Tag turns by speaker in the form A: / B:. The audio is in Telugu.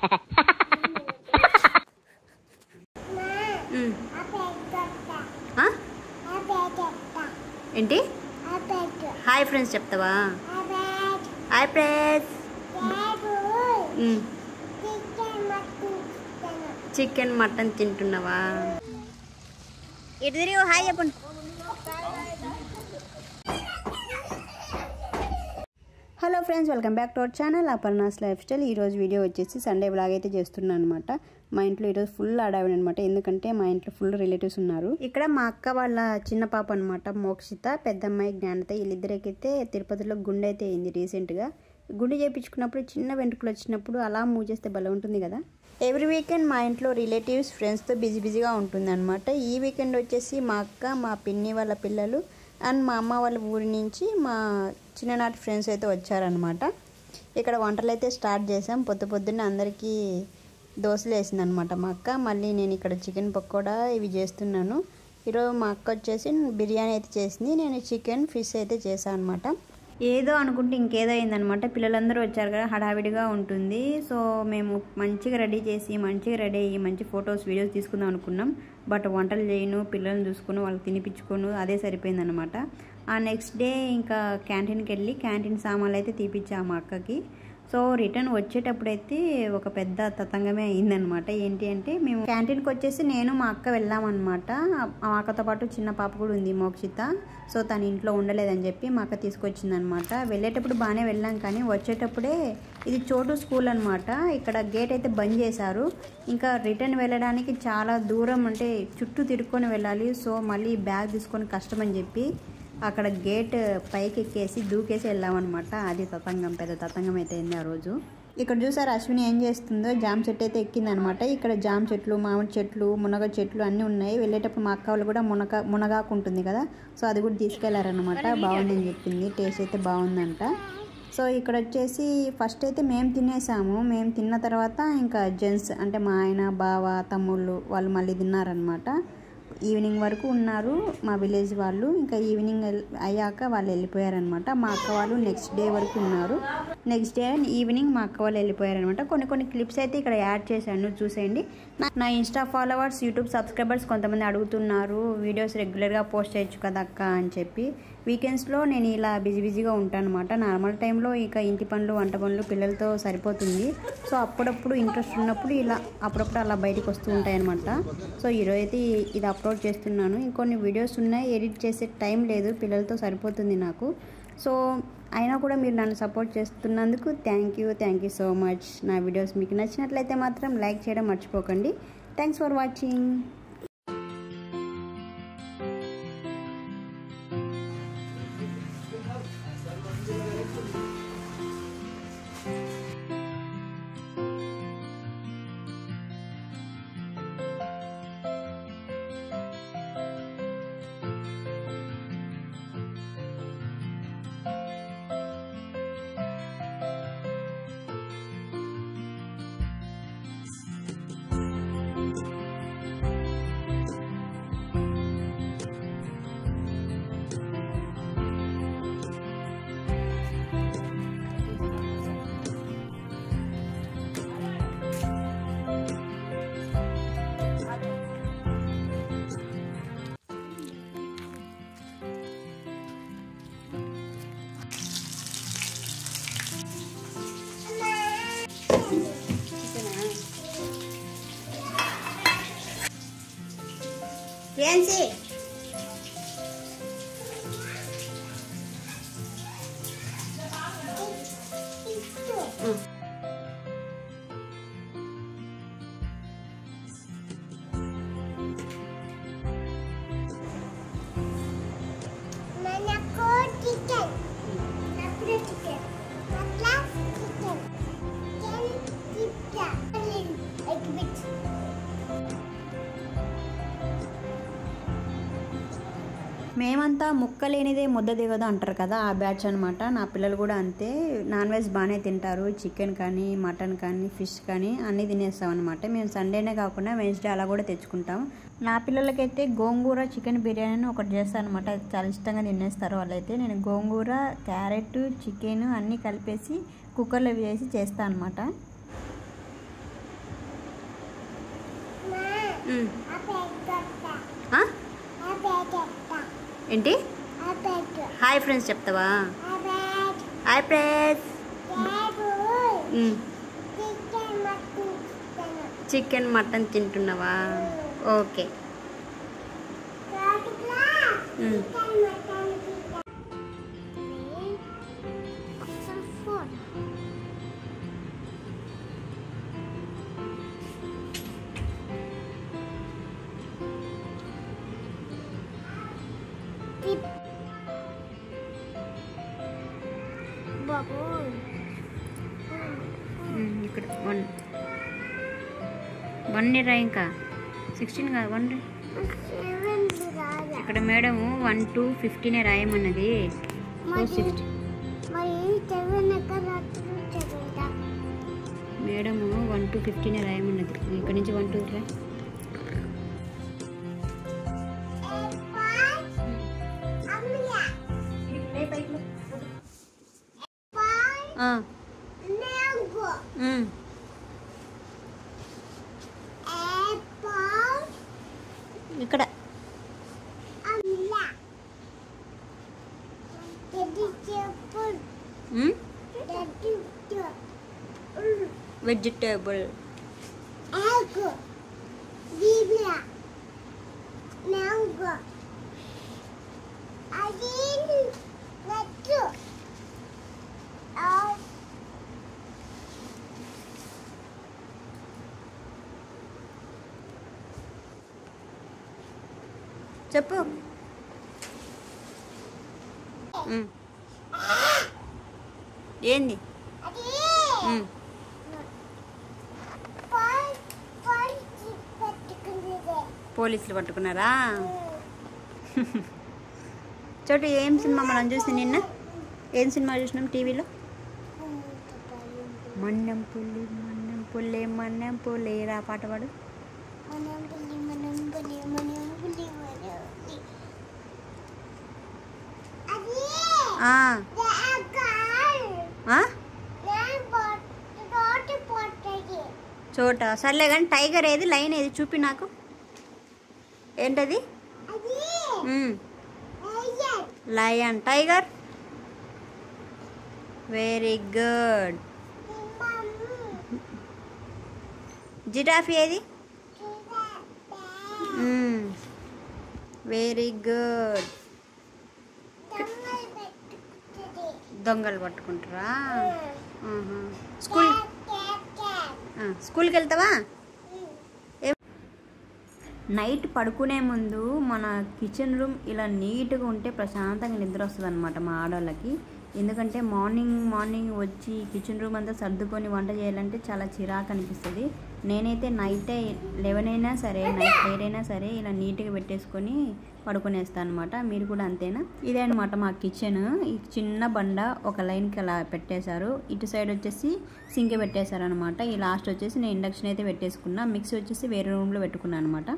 A: ఏంటి హాయ్ ఫ్రెండ్స్ చెప్తావా? Hi friends. చికెన్ మటన్ తింటున్నావా? ఇటు తిరిగి హాయ్ చెప్పండి. Hello friends, welcome back to our channel Aparna's life style. ఈరోజు వీడియో వచ్చేసి సండే వ్లాగ్ అయితే చేస్తున్నాను అనమాట. మా ఇంట్లో ఈరోజు ఫుల్ అడావిడి అనమాట, ఎందుకంటే మా ఇంట్లో ఫుల్ రిలేటివ్స్ ఉన్నారు. ఇక్కడ మా అక్క వాళ్ళ చిన్న పాప అనమాట మోక్షిత, పెద్దమ్మాయి జ్ఞానత. వీళ్ళిద్దరికైతే తిరుపతిలో గుండె అయితే అయింది రీసెంట్గా. గుండె చేయించుకున్నప్పుడు చిన్న వెంట్రుకలు వచ్చినప్పుడు అలా మూవ్ చేస్తే భలే ఉంటుంది కదా. ఎవ్రీ వీకెండ్ మా ఇంట్లో రిలేటివ్స్ ఫ్రెండ్స్తో బిజీగా ఉంటుంది అనమాట. ఈ వీకెండ్ వచ్చేసి మా అక్క, మా పిన్ని వాళ్ళ పిల్లలు అండ్ మా అమ్మ వాళ్ళ ఊరి నుంచి మా చిన్ననాటి ఫ్రెండ్స్ అయితే వచ్చారనమాట. ఇక్కడ వంటలు అయితే స్టార్ట్ చేసాం. పొద్దున్నే అందరికీ దోశలు వేసిందనమాట మా అక్క. మళ్ళీ నేను ఇక్కడ చికెన్ పకోడా ఇవి చేస్తున్నాను. ఈరోజు మా అక్క వచ్చేసి బిర్యానీ అయితే చేసింది, నేను చికెన్ ఫిష్ అయితే చేశాను అనమాట. ఏదో అనుకుంటే ఇంకేదో అయిందనమాట. పిల్లలందరూ వచ్చారు కదా, హడావిడిగా ఉంటుంది. సో మేము మంచిగా రెడీ అయ్యి మంచి ఫొటోస్ వీడియోస్ తీసుకుందాం అనుకున్నాం. బట్ వంటలు చేయను, పిల్లల్ని చూసుకుని వాళ్ళకి తినిపించుకోను, అదే సరిపోయిందనమాట. ఆ నెక్స్ట్ డే ఇంకా క్యాంటీన్కి వెళ్ళి క్యాంటీన్ సామాన్లు అయితే తీపిచ్చాము మా అక్కకి. సో రిటర్న్ వచ్చేటప్పుడైతే ఒక పెద్ద తతంగమే అయిందనమాట. ఏంటి అంటే మేము క్యాంటీన్కి వచ్చేసి నేను మా అక్క వెళ్ళామన్నమాట. మా అక్కతో పాటు చిన్న పాప కూడా ఉంది మోక్షిత. సో తను ఇంట్లో ఉండలేదని చెప్పి మా అక్క తీసుకొచ్చిందనమాట. వెళ్ళేటప్పుడు బాగానే వెళ్ళాం, కానీ వచ్చేటప్పుడే ఇది చోటు స్కూల్ అనమాట. ఇక్కడ గేట్ అయితే బంద్ చేశారు. ఇంకా రిటర్న్ వెళ్ళడానికి చాలా దూరం, అంటే చుట్టూ తిరుక్కొని వెళ్ళాలి. సో మళ్ళీ బ్యాగ్ తీసుకొని కష్టమని చెప్పి అక్కడ గేట్ పైకి ఎక్కేసి దూకేసి వెళ్ళామన్నమాట. అది పెద్ద తతంగం అయితే అయింది ఆ రోజు. ఇక్కడ చూసారు అశ్విని ఏం చేస్తుందో, జామ చెట్టు అయితే ఎక్కిందనమాట. ఇక్కడ జామ చెట్లు, మామిడి చెట్లు, మునగ చెట్లు అన్నీ ఉన్నాయి. వెళ్ళేటప్పుడు మా అక్క వాళ్ళు కూడా మునగాకు ఉంటుంది కదా, సో అది కూడా తీసుకెళ్లారనమాట. బాగుందని చెప్పింది, టేస్ట్ అయితే బాగుందంట. సో ఇక్కడ వచ్చేసి ఫస్ట్ అయితే మేము తినేసాము. మేము తిన్న తర్వాత ఇంకా జెంట్స్ అంటే మా ఆయన, బావ, తమ్ముళ్ళు వాళ్ళు మళ్ళీ తిన్నారనమాట. ఈవినింగ్ వరకు ఉన్నారు మా విలేజ్ వాళ్ళు. ఇంకా ఈవినింగ్ అయ్యాక వాళ్ళు వెళ్ళిపోయారనమాట. మా అక్క వాళ్ళు నెక్స్ట్ డే వరకు ఉన్నారు. నెక్స్ట్ డే ఈవినింగ్ మా అక్క వాళ్ళు వెళ్ళిపోయారనమాట. కొన్ని క్లిప్స్ అయితే ఇక్కడ యాడ్ చేశాను, చూసేయండి. నా ఇన్స్టా ఫాలోవర్స్, యూట్యూబ్ సబ్స్క్రైబర్స్ కొంతమంది అడుగుతున్నారు, వీడియోస్ రెగ్యులర్గా పోస్ట్ చేయొచ్చు కదా అక్క అని చెప్పి. వీకెండ్స్లో నేను ఇలా బిజీగా ఉంటాను అనమాట. నార్మల్ టైంలో ఇక ఇంటి పనులు, వంట పనులు, పిల్లలతో సరిపోతుంది. సో అప్పుడప్పుడు ఇంట్రెస్ట్ ఉన్నప్పుడు ఇలా అప్పుడప్పుడు అలా బయటకు వస్తూ ఉంటాయి అనమాట. సో ఈరోజు అయితే ఇది అప్లోడ్ చేస్తున్నాను. ఇంకొన్ని వీడియోస్ ఉన్నాయి, ఎడిట్ చేసే టైం లేదు, పిల్లలతో సరిపోతుంది నాకు. సో అయినా కూడా మీరు నన్ను సపోర్ట్ చేస్తున్నందుకు థ్యాంక్ యూ సో మచ్. నా వీడియోస్ మీకు నచ్చినట్లయితే మాత్రం లైక్ చేయడం మర్చిపోకండి. Thanks for watching. Yancy. మేమంతా ముక్కలేనిదే ముద్ద దిగదు అంటారు కదా, ఆ బ్యాచ్ అనమాట. నా పిల్లలు కూడా అంతే. నాన్ వెజ్ బాగానే తింటారు. చికెన్ కానీ, మటన్ కానీ, ఫిష్ కానీ అన్నీ తినేస్తాం అనమాట. మేము సండేనే కాకుండా వెన్స్డే అలా కూడా తెచ్చుకుంటాం. నా పిల్లలకైతే గోంగూర చికెన్ బిర్యానీ ఒకటి చేస్తాను అనమాట. చాలా ఇష్టంగా తినేస్తారు వాళ్ళైతే. నేను గోంగూర, క్యారెట్, చికెన్ అన్నీ కలిపేసి కుక్కర్లో వేసి చేస్తాను అనమాట. ఏంటి హాయ్ ఫ్రెండ్స్ చెప్తావా? Hi friends. చికెన్ మటన్ తింటున్నావా? ఓకే. ఇక్కడ 1 రా, ఇంకా 16 కాదు 1. ఇక్కడ మేడం 1 to 15 రాయమన్నది. మేడం 1 to 15 రాయమన్నది. ఇక్కడ నుంచి 1 to 3. ఇక్కడ వెజిటేబుల్. చెప్పు. ఏంది? పోలీసులు పట్టుకున్నారా? చోటు ఏం సినిమా మనం చూసి నిన్న ఏం సినిమా చూసినాం టీవీలో? మన్నం పుల్లి మన్నం పుల్లే మన్నం పుల్లే రా పాట పాడు. చోట సర్లే కానీ టైగర్ ఏది, లైన్ ఏది చూపి నాకు. ఏంటది? Lion, tiger. Very good. Giraffe ఏది? Very good. దొంగలు పట్టుకుంటారా? స్కూల్కి వెళ్తావా? నైట్ పడుకునే ముందు మన కిచెన్ రూమ్ ఇలా నీట్గా ఉంటే ప్రశాంతంగా నిద్ర వస్తుంది అనమాట మా ఆడవాళ్ళకి. ఎందుకంటే మార్నింగ్ వచ్చి కిచెన్ రూమ్ అంతా సర్దుకొని వంట చేయాలంటే చాలా చిరాకు అనిపిస్తుంది. నేనైతే నైటే 11 అయినా సరే, నైట్ 8 అయినా సరే ఇలా నీట్గా పెట్టేసుకొని పడుకునేస్తాను అనమాట. మీరు కూడా అంతేనా? ఇదే అనమాట మా కిచెన్. ఈ చిన్న బండ ఒక లైన్కి అలా పెట్టేశారు. ఇటు సైడ్ వచ్చేసి సింక్ పెట్టేశారు అనమాట. ఈ లాస్ట్ వచ్చేసి నేను ఇండక్షన్ అయితే పెట్టేసుకున్నా. మిక్సీ వచ్చేసి వేరే రూమ్లో పెట్టుకున్నాను అనమాట.